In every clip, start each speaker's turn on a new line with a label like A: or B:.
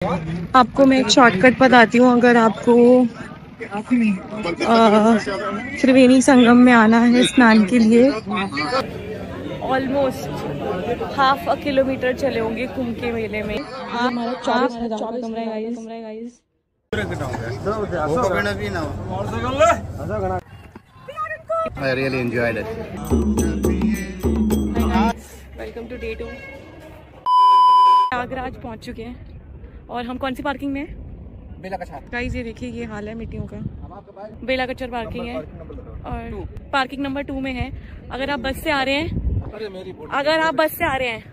A: आपको मैं एक शॉर्टकट बताती हूँ। अगर आपको त्रिवेणी संगम में आना है स्नान के लिए, ऑलमोस्ट हाफ अ किलोमीटर चले होंगे कुंभ के मेले में। हमारा 24,000 का कमरा है guys.
B: I really enjoyed it.
A: Welcome to day 2। Prayagraj पहुंच चुके हैं और हम कौन सी पार्किंग में हैं? गाइस ये देखिए, ये हाल है मिट्टियों का। बेला कचर पार्किंग है और पार्किंग नंबर 2 में है। अगर आप बस से आ रहे हैं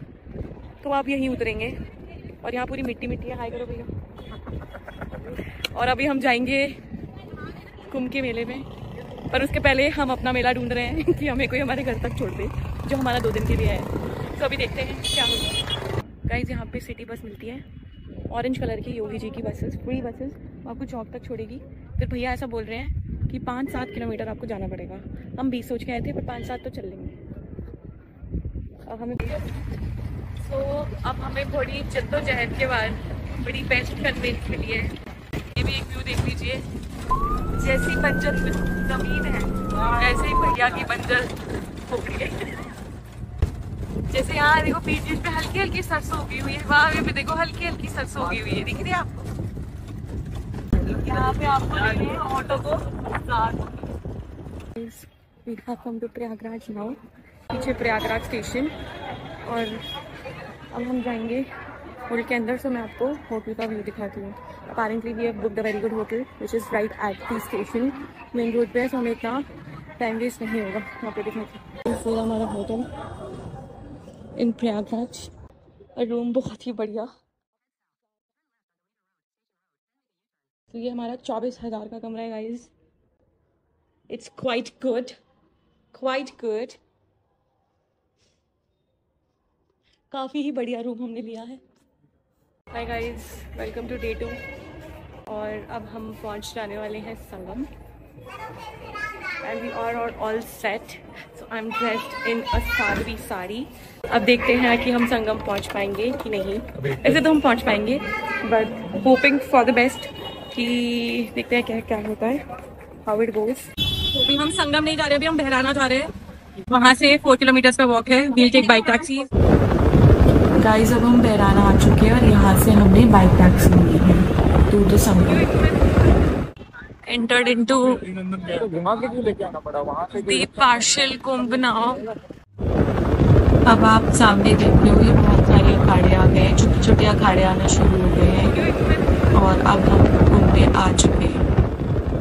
A: तो आप यहीं उतरेंगे और यहाँ पूरी मिट्टी मिट्टी है। हाय करो भैया। और अभी हम जाएंगे कुंभ के मेले में, पर उसके पहले हम अपना मेला ढूंढ रहे हैं कि हमें कोई हमारे घर तक छोड़ दे, जो हमारा 2 दिन के लिए है। तो अभी देखते हैं क्या होगा। गाइस यहाँ पे सिटी बस मिलती है, ऑरेंज कलर की, योगी जी की बसेस, फ्री बसेस, आपको चौक तक छोड़ेगी। फिर भैया ऐसा बोल रहे हैं कि 5-7 किलोमीटर आपको जाना पड़ेगा। हम 20 सोच के आए थे, पर 5-7 तो चल लेंगे। अब हमें थोड़ी जद्दोजहद के बाद बड़ी बेस्ट कन्वेंस मिली है। ये भी एक व्यू देख लीजिए। जैसी बंजर जमीन है ऐसे ही भैया की बंजर खोपड़ी है। जैसे यहाँ देखो बीच पे हल्की हल्की सरसों उगी हुई है, वहाँ पे देखो हल्की हल्की सरसों उगी हुई है, दिख रही है आपको? यहाँ पे आपको लेने हैं ऑटो को साथ। प्रयागराज नाउ, पीछे प्रयागराज स्टेशन, और अब हम जाएंगे होटल के अंदर। से मैं आपको होटल का व्यू दिखाती हूँ। Apparently we have booked a very good hotel which is right at the station, main road पे है, सो हमें इतना टाइम वेस्ट नहीं होगा यहाँ पे देखने का। फिर हमारा होटल इन प्रयागराज, रूम बहुत ही बढ़िया। तो ये हमारा 24,000 का कमरा है गाइज। It's quite good. काफ़ी ही बढ़िया रूम हमने लिया है। Hi guys, welcome to day 2। और अब हम पहुंच जाने वाले हैं संगम। And we are all set. So I'm dressed in a Sadvi sari. अब देखते हैं कि हम संगम पहुंच पाएंगे कि नहीं। ऐसे तो हम पहुंच पाएंगे, but hoping for the best कि देखते हैं क्या होता है, हाउ इट गोज। अभी हम संगम नहीं जा रहे, अभी हम बहराना जा रहे हैं। वहाँ से 4 किलोमीटर का वॉक है। We'll take bike taxi. Guys अब हम बहराना आ चुके हैं और यहाँ से हमने बाइक टैक्सी ली है to the Sangam. Entered into the partial Kumbh नाव। अब आप सामने देख रहे हो, ये बहुत सारे अखाड़े आ गए हैं, छोटे छोटे अखाड़े आना शुरू हो गए हैं और अब हम कुंभ में आ चुके हैं।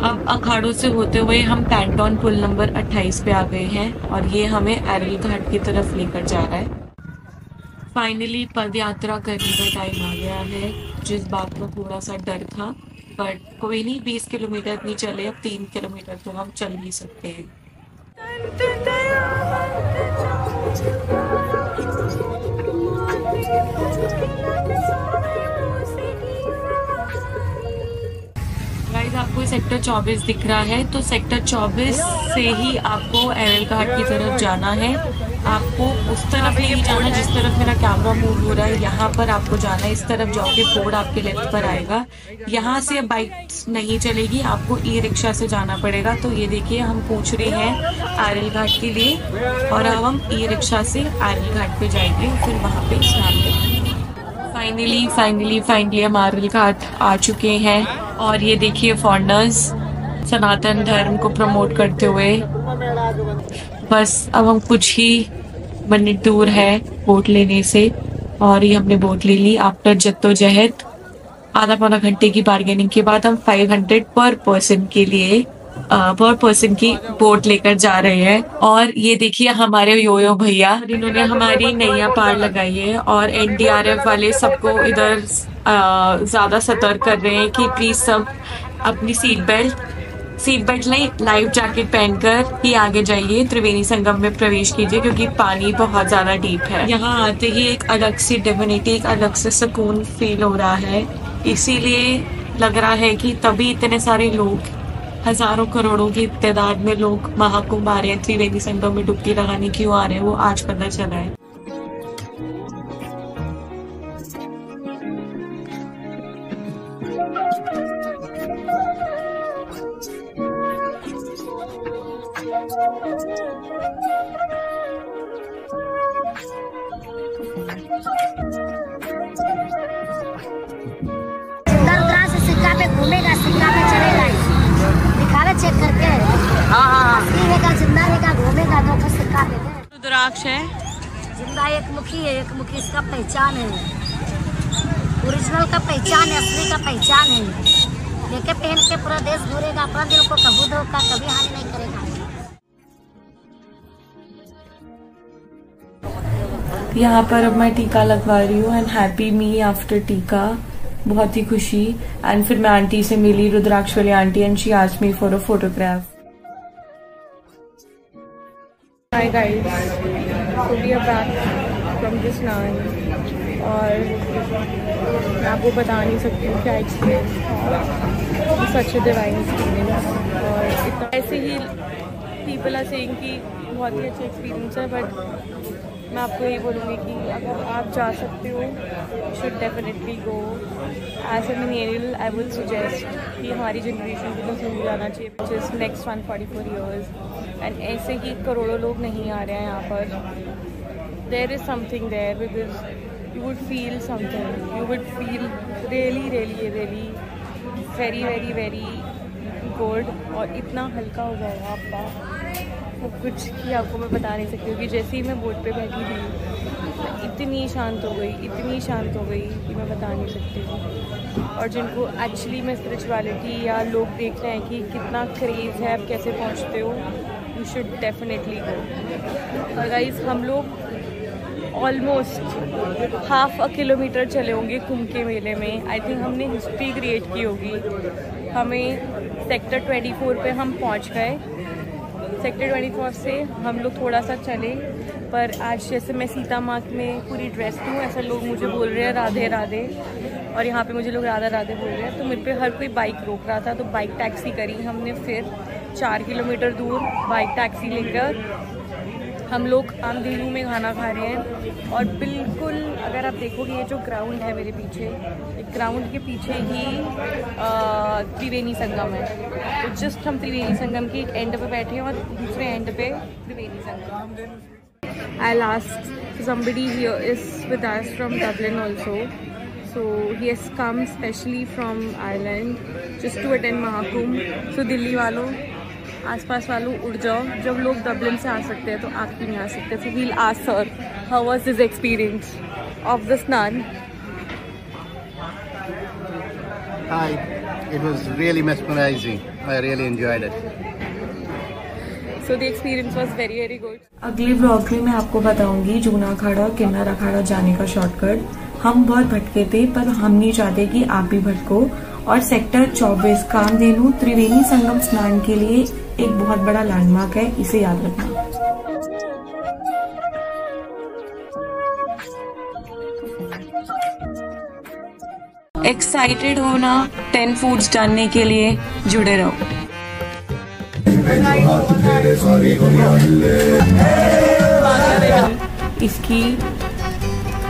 A: अब अखाड़ों से होते हुए हम पैंटॉन पुल नंबर 28 पे आ गए हैं और ये हमें एरल घाट की तरफ लेकर जा रहा है। फाइनली पद यात्रा करने का टाइम आ गया है, जिस बात का थोड़ा सा डर था, बट कोई नहीं, 20 किलोमीटर नहीं चले, अब 3 किलोमीटर तो हम चल ही सकते हैं। गाइस आपको सेक्टर 24 दिख रहा है, तो सेक्टर 24 से ही आपको एरल घाट की तरफ जाना है। आपको उस तरफ नहीं जाना जिस तरफ मेरा कैमरा मूव हो रहा है, यहाँ पर आपको जाना है। इस तरफ जाओगे, बोर्ड आपके लेफ्ट पर आएगा। यहाँ से बाइक नहीं चलेगी, आपको ई रिक्शा से जाना पड़ेगा। तो ये देखिए, हम पूछ रहे हैं एरल घाट के लिए और अब हम ई रिक्शा से एरल घाट पे जाएंगे, फिर वहाँ पे स्नान करेंगे। फाइनली हम एरल घाट आ चुके हैं और ये देखिए फॉरेनर्स सनातन धर्म को प्रमोट करते हुए। बस अब हम कुछ ही मिनट दूर है बोट लेने से और ये हमने बोट ले ली आफ्टर जद्दोजहद। आधा पौना घंटे की बार्गेनिंग के बाद हम 500 पर पर्सन की बोट लेकर जा रहे हैं। और ये देखिए हमारे योयो भैया, इन्होंने हमारी नैया पार लगाई है और एनडीआरएफ वाले सबको इधर ज्यादा सतर्क कर रहे हैं कि प्लीज सब अपनी सीट बेल्ट नहीं, लाइफ जैकेट पहनकर ही आगे जाइए, त्रिवेणी संगम में प्रवेश कीजिए, क्योंकि पानी बहुत ज्यादा डीप है। यहाँ आते ही एक अलग सी डिविनिटी, एक अलग से सुकून फील हो रहा है। इसीलिए लग रहा है कि तभी इतने सारे लोग, हजारों करोड़ों की तादाद में लोग महाकुंभ आ रहे हैं, त्रिवेणी संगम में डुबकी लगाने क्यों आ रहे हैं, वो आज पता चला है।
C: सिक्का पे घूमेगा, सिक्का पे चलेगा, दिखावे चेक करके। हाँ जिंदा रहेगा, घूमेगा तो फिर सिक्का पे।
A: रुद्राक्ष है
C: जिंदा एक मुखी है, एक मुखी इसका पहचान है, ओरिजिनल का पहचान है, असली का पहचान है। लेके पहन के पूरा देश घूरेगा, अपना दिल को कभी धोखा कभी हानि नहीं करेगा।
A: यहाँ पर अब मैं टीका लगवा रही हूँ एंड हैप्पी मी आफ्टर टीका, बहुत ही खुशी। एंड फिर मैं आंटी से मिली, रुद्राक्ष वाली aunty, and she asked me for a photograph. Hi guys, so we are back from the snan और मैं आपको बता नहीं सकती हूँ क्या एक्सपीरियंस था, सच डिवाइन एक्सपीरियंस। और इतना ऐसे ही पीपल आर सेइंग कि बहुत ही अच्छा एक्सपीरियंस है, बट मैं आपको यही बोलूँगी कि अगर आप जा सकते हो should definitely go. As a millennial I will suggest कि हमारी जनरेशन को तो जरूर जाना चाहिए, जस्ट नेक्स्ट 144 ईयर्स। एंड ऐसे ही करोड़ों लोग नहीं आ रहे हैं यहाँ पर। There is something there because you would feel something, you would feel really really really very very very good. और इतना हल्का हो जाएगा आपका सब कुछ कि आपको मैं बता नहीं सकती हूँ कि जैसे ही मैं बोट पे बैठी थी इतनी शांत हो गई, इतनी शांत हो गई कि मैं बता नहीं सकती हूँ। और जिनको एक्चुअली में स्पिरिचुअलिटी या लोग देख रहे हैं कि कितना क्रेज़ है, आप कैसे पहुँचते हो, यू शुड डेफिनेटली गो। और गाइस हम लोग ऑलमोस्ट हाफ अ किलोमीटर चले होंगे कुंभ के मेले में। आई थिंक हमने हिस्ट्री क्रिएट की होगी। हमें सेक्टर 24 पे हम पहुँच गए। सेक्टर 24 से हम लोग थोड़ा सा चले, पर आज जैसे मैं सीता माँ में पूरी ड्रेस हूँ, ऐसा लोग मुझे बोल रहे हैं राधे राधे, और यहाँ पे मुझे लोग राधा राधे बोल रहे हैं। तो मेरे पे हर कोई बाइक रोक रहा था, तो बाइक टैक्सी करी हमने। फिर 4 किलोमीटर दूर बाइक टैक्सी लेकर हम लोग आमदेलू में खाना खा रहे हैं। और बिल्कुल अगर आप देखोगे ये जो ग्राउंड है मेरे पीछे, ग्राउंड के पीछे ही त्रिवेणी संगम है। तो जस्ट हम त्रिवेणी संगम के एक एंड पे बैठे हैं और दूसरे एंड पे त्रिवेणी संगम। आई last somebody here is with us from Dublin also, so he has come specially from Ireland just to attend Mahakumbh. So Delhi वालों, आसपास वालों उड़ जाओ, जब लोग डबलिन से आ सकते हैं तो आप क्यों नहीं आ सकते। So we'll ask sir, how was his experience of the Snan?
B: Hi, it was really mesmerizing. I really enjoyed it.
A: So the experience was very very good. अगले ब्लॉग में मैं आपको बताऊंगी जूना अखाड़ा और किन्नर अखाड़ा जाने का शॉर्टकट। हम बहुत भटके थे, पर हम नहीं चाहते कि आप भी भटको। और सेक्टर 24 कामधेनु त्रिवेणी संगम स्नान के लिए एक बहुत बड़ा लैंडमार्क है, इसे याद रखना। एक्साइटेड हो ना 10 फूड्स जानने के लिए, जुड़े रहो। इसकी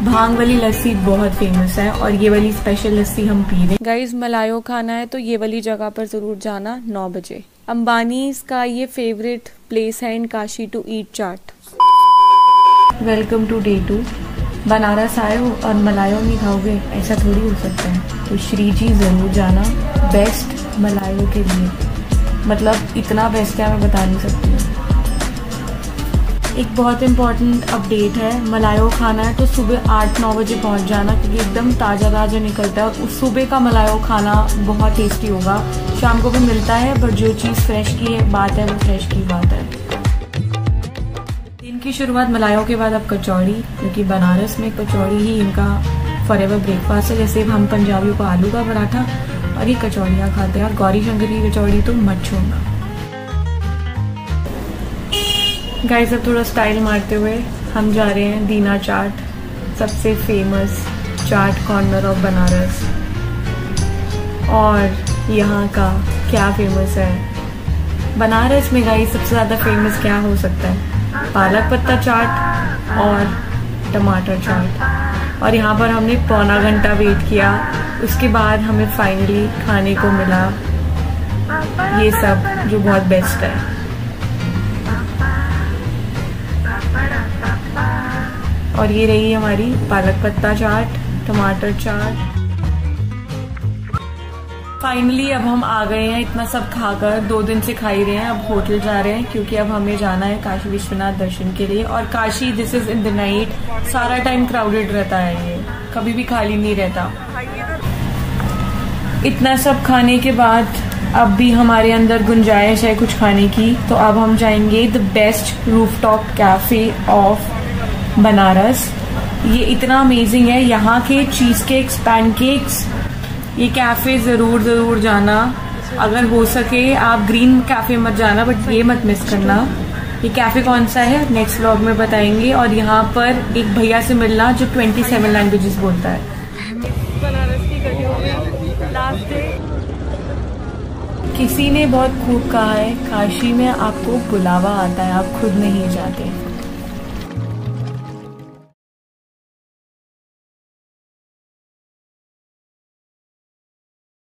A: भांग वाली लस्सी बहुत फेमस है और ये वाली स्पेशल लस्सी हम पी रहे हैं। गाइस मलायो खाना है तो ये वाली जगह पर जरूर जाना 9 बजे। अंबानीज का ये फेवरेट प्लेस है in Kashi to eat chaat. Welcome to day 2। Banaras आए हो और मलायो नहीं खाओगे, ऐसा थोड़ी हो सकता है। तो श्री जी जरूर जाना, बेस्ट मलायो के लिए, मतलब इतना बेस्ट है मैं बता नहीं सकती। एक बहुत इम्पॉर्टेंट अपडेट है, मलायो खाना है तो सुबह 8-9 बजे पहुंच जाना, क्योंकि एकदम ताज़ा ताज़ा निकलता है। और सुबह का मलायो खाना बहुत टेस्टी होगा, शाम को भी मिलता है, बट जो चीज़ फ्रेश की है बात है वो फ्रेश की बात है। दिन की शुरुआत मलायो के बाद अब कचौड़ी, क्योंकि बनारस में कचौड़ी ही इनका फॉरएवर ब्रेकफास्ट है। जैसे हम पंजाबियों को आलू का पराठा और ये कचौड़ियाँ खाते हैं, और गौरी शंकर की कचौड़ी तो मत छोड़ना। गाइस अब थोड़ा स्टाइल मारते हुए हम जा रहे हैं दीना चाट, सबसे famous chaat corner of Banaras. और यहाँ का क्या फेमस है बनारस में गाइस, सबसे ज़्यादा फेमस क्या हो सकता है? पालक पत्ता चाट और टमाटर चाट। और यहाँ पर हमने पौना घंटा वेट किया, उसके बाद हमें फाइनली खाने को मिला ये सब, जो बहुत बेस्ट है। और ये रही हमारी पालक पत्ता चाट, टमाटर चाट। फाइनली अब हम आ गए हैं, इतना सब खाकर 2 दिन से खा ही रहे हैं। अब होटल जा रहे हैं क्योंकि अब हमें जाना है काशी विश्वनाथ दर्शन के लिए। और Kashi this is in the night, सारा टाइम क्राउडेड रहता है, ये कभी भी खाली नहीं रहता। इतना सब खाने के बाद अब भी हमारे अंदर गुंजाइश है कुछ खाने की, तो अब हम जाएंगे the best rooftop cafe of Banaras. ये इतना अमेजिंग है, यहाँ के चीज केक्स, पैनकेक्स, ये कैफे जरूर जाना। अगर हो सके आप ग्रीन कैफे मत जाना, बट ये मत मिस करना। ये कैफे कौन सा है नेक्स्ट व्लॉग में बताएंगे। और यहाँ पर एक भैया से मिलना जो 27 लैंग्वेजेस बोलता है। बनारस की गलियों में लास्ट डे। किसी ने बहुत खूब कहा है, काशी में आपको बुलावा आता है, आप खुद नहीं जाते।